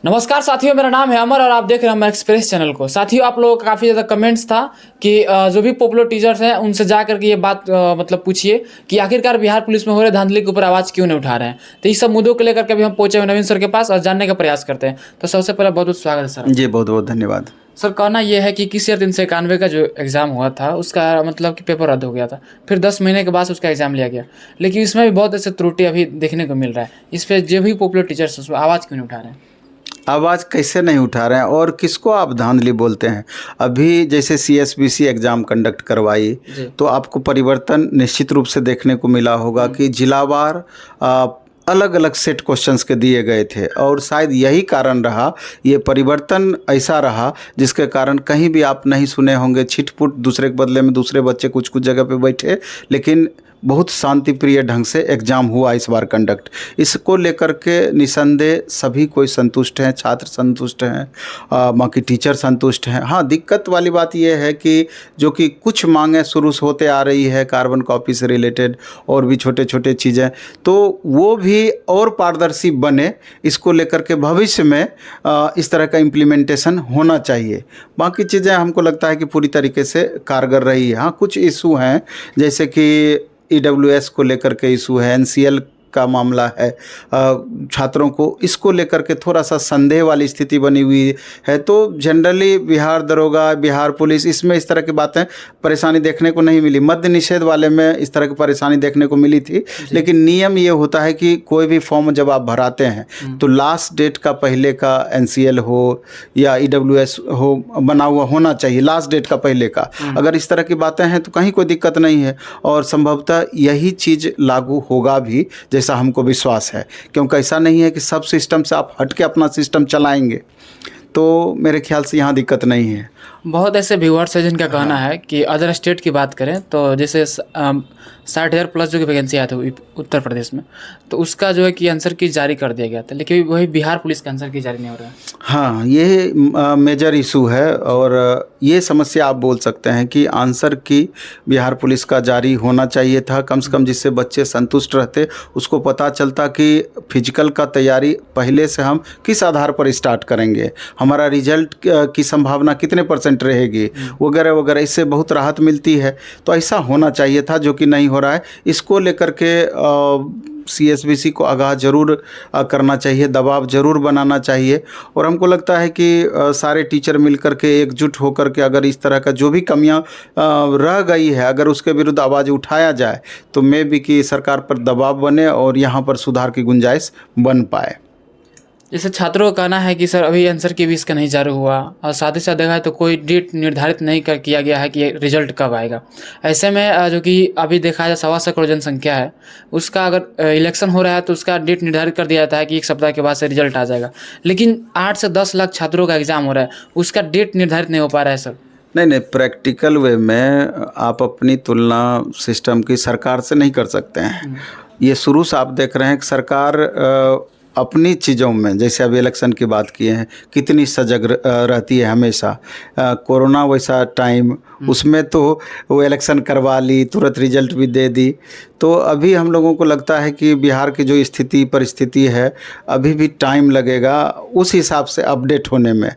नमस्कार साथियों, मेरा नाम है अमर और आप देख रहे हैं हम एक्सप्रेस चैनल को। साथियों, आप लोगों का काफ़ी ज़्यादा कमेंट्स था कि जो भी पॉपुलर टीचर्स हैं उनसे जा करके ये बात मतलब पूछिए कि आखिरकार बिहार पुलिस में हो रहे धांधली के ऊपर आवाज़ क्यों नहीं उठा रहे हैं। तो इस सब मुद्दों को लेकर के अभी हम पहुंचे हुए नवीन सर के पास और जानने का प्रयास करते हैं। तो सबसे पहले बहुत बहुत स्वागत है सर। जी, बहुत बहुत धन्यवाद। सर, कहना यह है कि किस ईयर 391 का जो एग्ज़ाम हुआ था उसका मतलब कि पेपर रद्द हो गया था, फिर 10 महीने के बाद उसका एग्ज़ाम लिया गया, लेकिन इसमें भी बहुत ऐसे त्रुटि अभी देखने को मिल रहा है। इस पर जो भी पॉपुलर टीचर्स उसमें आवाज़ क्यों नहीं उठा रहे हैं? आवाज़ कैसे नहीं उठा रहे हैं और किसको आप धांधली बोलते हैं? अभी जैसे सीएसबीसी एग्ज़ाम कंडक्ट करवाई तो आपको परिवर्तन निश्चित रूप से देखने को मिला होगा कि जिलावार अलग अलग सेट क्वेश्चंस के दिए गए थे और शायद यही कारण रहा, ये परिवर्तन ऐसा रहा जिसके कारण कहीं भी आप नहीं सुने होंगे छिटपुट दूसरे के बदले में दूसरे बच्चे कुछ कुछ जगह पे बैठे, लेकिन बहुत शांति प्रिय ढंग से एग्ज़ाम हुआ इस बार कंडक्ट। इसको लेकर के निसंदेह सभी कोई संतुष्ट हैं, छात्र संतुष्ट हैं, बाकी टीचर संतुष्ट हैं। हाँ, दिक्कत वाली बात यह है कि जो कि कुछ मांगें शुरू से होते आ रही है कार्बन कॉपी से रिलेटेड और भी छोटे छोटे चीज़ें, तो वो भी और पारदर्शी बने, इसको लेकर के भविष्य में इस तरह का इम्प्लीमेंटेशन होना चाहिए। बाकी चीज़ें हमको लगता है कि पूरी तरीके से कारगर रही है। हाँ, कुछ इशू हैं जैसे कि ईडब्ल्यूएस को लेकर के इशू है, एनसीएल का मामला है, छात्रों को इसको लेकर के थोड़ा सा संदेह वाली स्थिति बनी हुई है। तो जनरली बिहार दरोगा, बिहार पुलिस, इसमें इस तरह की बातें परेशानी देखने को नहीं मिली। मद्य निषेध वाले में इस तरह की परेशानी देखने को मिली थी, लेकिन नियम ये होता है कि कोई भी फॉर्म जब आप भराते हैं तो लास्ट डेट का पहले का एनसीएल हो या ईडब्ल्यूएस हो बना हुआ होना चाहिए, लास्ट डेट का पहले का। अगर इस तरह की बातें हैं तो कहीं कोई दिक्कत नहीं है और संभवतः यही चीज़ लागू होगा भी, जैसा हमको विश्वास है, क्योंकि ऐसा नहीं है कि सब सिस्टम से आप हट के अपना सिस्टम चलाएंगे, तो मेरे ख्याल से यहाँ दिक्कत नहीं है। बहुत ऐसे व्यूअर्स हैं जिनका कहना है कि अदर स्टेट की बात करें तो जैसे 60,000 प्लस जो कि वैकेंसी आया था उत्तर प्रदेश में, तो उसका जो है कि आंसर की जारी कर दिया गया था, लेकिन वही बिहार पुलिस का आंसर की जारी नहीं हो रहा है। हाँ, ये मेजर इशू है और ये समस्या आप बोल सकते हैं कि आंसर की बिहार पुलिस का जारी होना चाहिए था कम से कम, जिससे बच्चे संतुष्ट रहते, उसको पता चलता कि फिजिकल का तैयारी पहले से हम किस आधार पर स्टार्ट करेंगे, हमारा रिजल्ट की संभावना कितने % रहेगी वगैरह वगैरह, इससे बहुत राहत मिलती है। तो ऐसा होना चाहिए था जो कि नहीं हो रहा है। इसको लेकर के सीएसबीसी को आगाह जरूर करना चाहिए, दबाव जरूर बनाना चाहिए और हमको लगता है कि सारे टीचर मिलकर के एकजुट होकर के अगर इस तरह का जो भी कमियां रह गई है अगर उसके विरुद्ध आवाज़ उठाया जाए तो मे भी कि सरकार पर दबाव बने और यहाँ पर सुधार की गुंजाइश बन पाए। जैसे छात्रों का कहना है कि सर अभी आंसर की भी इसका नहीं जारी हुआ और साथ ही साथ देखा है तो कोई डेट निर्धारित नहीं किया गया है कि रिजल्ट कब आएगा। ऐसे में जो कि अभी देखा जाए 1.25 करोड़ जनसंख्या है, उसका अगर इलेक्शन हो रहा है तो उसका डेट निर्धारित कर दिया जाता है कि 1 सप्ताह के बाद से रिजल्ट आ जाएगा, लेकिन 8 से 10 लाख छात्रों का एग्ज़ाम हो रहा है, उसका डेट निर्धारित नहीं हो पा रहा है सर। नहीं, प्रैक्टिकल वे में आप अपनी तुलना सिस्टम की सरकार से नहीं कर सकते हैं। ये शुरू से आप देख रहे हैं कि सरकार अपनी चीज़ों में, जैसे अभी इलेक्शन की बात किए हैं, कितनी सजग रहती है हमेशा। कोरोना वैसा टाइम, उसमें तो वो इलेक्शन करवा ली, तुरंत रिजल्ट भी दे दी। तो अभी हम लोगों को लगता है कि बिहार की जो स्थिति परिस्थिति है अभी भी टाइम लगेगा उस हिसाब से अपडेट होने में।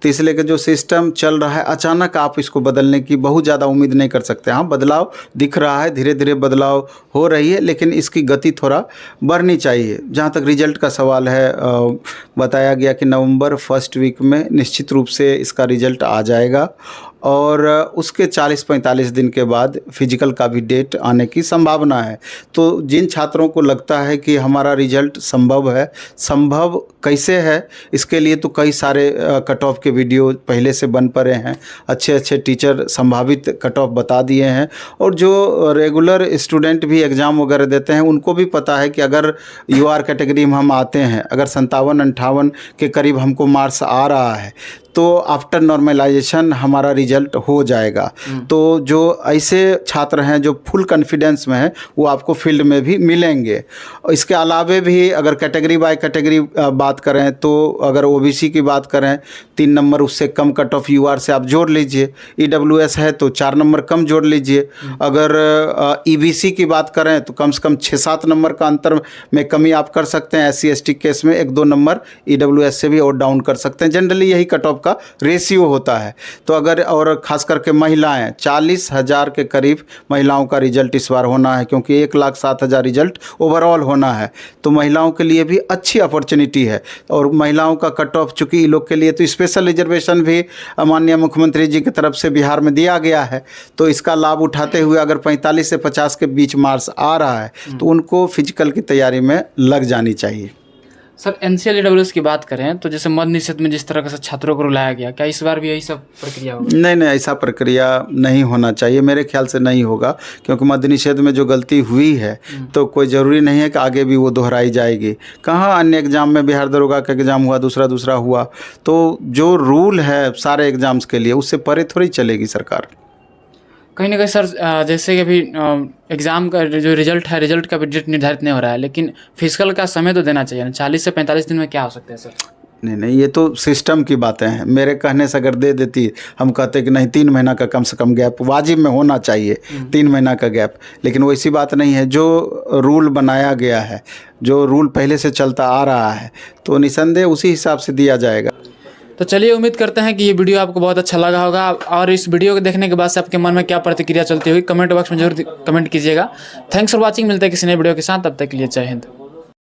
तो इसलिए कि जो सिस्टम चल रहा है अचानक आप इसको बदलने की बहुत ज़्यादा उम्मीद नहीं कर सकते। हाँ, बदलाव दिख रहा है, धीरे धीरे बदलाव हो रही है, लेकिन इसकी गति थोड़ा बढ़नी चाहिए। जहाँ तक रिजल्ट का सवाल है, बताया गया कि नवंबर फर्स्ट वीक में निश्चित रूप से इसका रिजल्ट आ जाएगा और उसके 40-45 दिन के बाद फिजिकल का भी डेट आने की संभावना है। तो जिन छात्रों को लगता है कि हमारा रिजल्ट संभव है, संभव कैसे है, इसके लिए तो कई सारे कट ऑफ के वीडियो पहले से बन पड़े हैं, अच्छे अच्छे टीचर संभावित कट ऑफ बता दिए हैं और जो रेगुलर स्टूडेंट भी एग्ज़ाम वगैरह देते हैं उनको भी पता है कि अगर यूआर कैटेगरी में हम आते हैं, अगर 57-58 के करीब हमको मार्क्स आ रहा है तो आफ्टर नॉर्मलाइजेशन हमारा रिजल्ट हो जाएगा। तो जो ऐसे छात्र हैं जो फुल कॉन्फिडेंस में हैं वो आपको फील्ड में भी मिलेंगे। इसके अलावे भी अगर कैटेगरी बाय कैटेगरी बात करें तो अगर ओबीसी की बात करें 3 नंबर उससे कम कट ऑफ यूआर से आप जोड़ लीजिए, ईडब्ल्यूएस है तो 4 नंबर कम जोड़ लीजिए। अगर ईबीसी की बात करें तो कम से कम 6-7 नंबर का अंतर में कमी आप कर सकते हैं। एससी एसटी केस में 1-2 नंबर ईडब्ल्यूएस से भी और डाउन कर सकते हैं। जनरली यही कट ऑफ का रेशियो होता है। तो अगर और ख़ास करके महिलाएं 40,000 के करीब महिलाओं का रिजल्ट इस बार होना है, क्योंकि 1,07,000 रिजल्ट ओवरऑल होना है। तो महिलाओं के लिए भी अच्छी अपॉर्चुनिटी है। और महिलाओं का कट ऑफ चूँकि इन लोग के लिए तो स्पेशल रिजर्वेशन भी माननीय मुख्यमंत्री जी की तरफ से बिहार में दिया गया है। तो इसका लाभ उठाते हुए अगर 45 से 50 के बीच मार्क्स आ रहा है तो उनको फिजिकल की तैयारी में लग जानी चाहिए। सर एनसीएल ईडब्ल्यूएस की बात करें तो जैसे मद्य निषेध में जिस तरह से छात्रों को रुलाया गया, क्या इस बार भी यही सब प्रक्रिया होगी? नहीं, ऐसा प्रक्रिया नहीं होना चाहिए, मेरे ख्याल से नहीं होगा। क्योंकि मद्य निषेध में जो गलती हुई है तो कोई ज़रूरी नहीं है कि आगे भी वो दोहराई जाएगी। कहाँ अन्य एग्ज़ाम में बिहार दरोगा का एग्ज़ाम हुआ, दूसरा हुआ। तो जो रूल है सारे एग्ज़ाम्स के लिए उससे परे थोड़ी चलेगी सरकार। कहीं ना कहीं सर जैसे कि अभी एग्ज़ाम का जो रिजल्ट है, रिजल्ट का भी डेट निर्धारित नहीं हो रहा है, लेकिन फिजिकल का समय तो देना चाहिए ना। 40 से 45 दिन में क्या हो सकता है सर? नहीं, ये तो सिस्टम की बातें हैं। मेरे कहने से अगर दे देती, हम कहते कि नहीं 3 महीना का कम से कम गैप वाजिब में होना चाहिए, 3 महीना का गैप। लेकिन वैसी बात नहीं है। जो रूल बनाया गया है, जो रूल पहले से चलता आ रहा है, तो निसंदेह उसी हिसाब से दिया जाएगा। तो चलिए उम्मीद करते हैं कि ये वीडियो आपको बहुत अच्छा लगा होगा। और इस वीडियो को देखने के बाद से आपके मन में क्या प्रतिक्रिया चलती होगी कमेंट बॉक्स में जरूर कमेंट कीजिएगा। Thanks for watching. मिलते हैं किसी नए वीडियो के साथ, तब तक के लिए जय हिंद।